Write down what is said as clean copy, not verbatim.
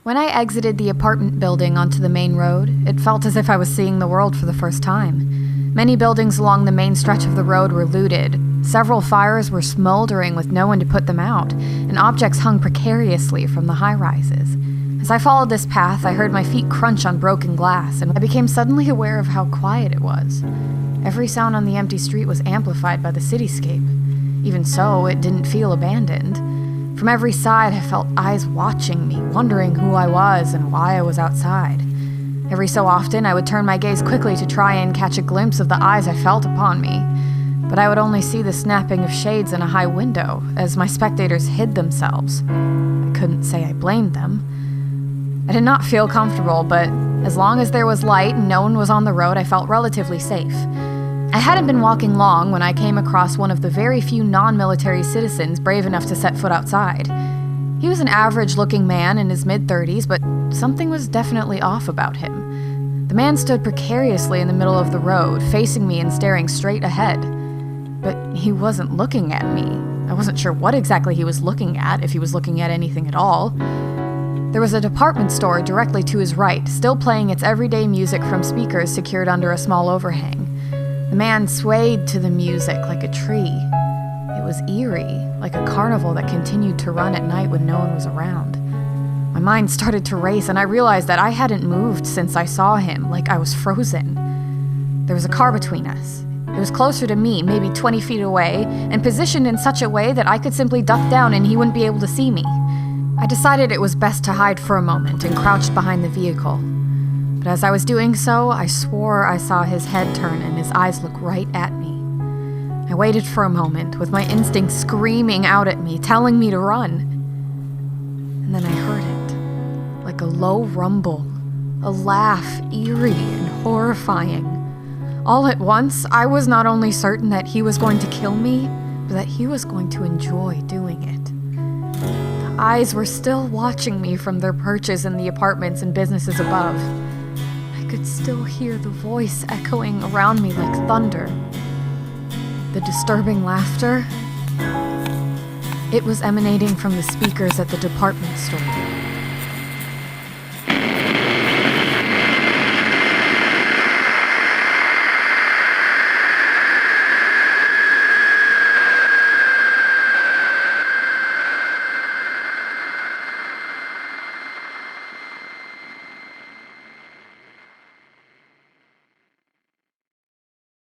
When I exited the apartment building onto the main road, it felt as if I was seeing the world for the first time. Many buildings along the main stretch of the road were looted. Several fires were smoldering with no one to put them out, and objects hung precariously from the high-rises. As I followed this path, I heard my feet crunch on broken glass, and I became suddenly aware of how quiet it was. Every sound on the empty street was amplified by the cityscape. Even so, it didn't feel abandoned. From every side, I felt eyes watching me, wondering who I was and why I was outside. Every so often, I would turn my gaze quickly to try and catch a glimpse of the eyes I felt upon me. But I would only see the snapping of shades in a high window as my spectators hid themselves. I couldn't say I blamed them. I did not feel comfortable, but as long as there was light and no one was on the road, I felt relatively safe. I hadn't been walking long when I came across one of the very few non-military citizens brave enough to set foot outside. He was an average-looking man in his mid-30s, but something was definitely off about him. The man stood precariously in the middle of the road, facing me and staring straight ahead. But he wasn't looking at me. I wasn't sure what exactly he was looking at, if he was looking at anything at all. There was a department store directly to his right, still playing its everyday music from speakers secured under a small overhang. The man swayed to the music like a tree. It was eerie, like a carnival that continued to run at night when no one was around. My mind started to race, and I realized that I hadn't moved since I saw him, like I was frozen. There was a car between us. It was closer to me, maybe 20 feet away, and positioned in such a way that I could simply duck down and he wouldn't be able to see me. I decided it was best to hide for a moment and crouched behind the vehicle. But as I was doing so, I swore I saw his head turn and his eyes look right at me. I waited for a moment, with my instincts screaming out at me, telling me to run. And then I heard it, like a low rumble, a laugh eerie and horrifying. All at once, I was not only certain that he was going to kill me, but that he was going to enjoy doing it. The eyes were still watching me from their perches in the apartments and businesses above. I could still hear the voice echoing around me like thunder. The disturbing laughter, it was emanating from the speakers at the department store.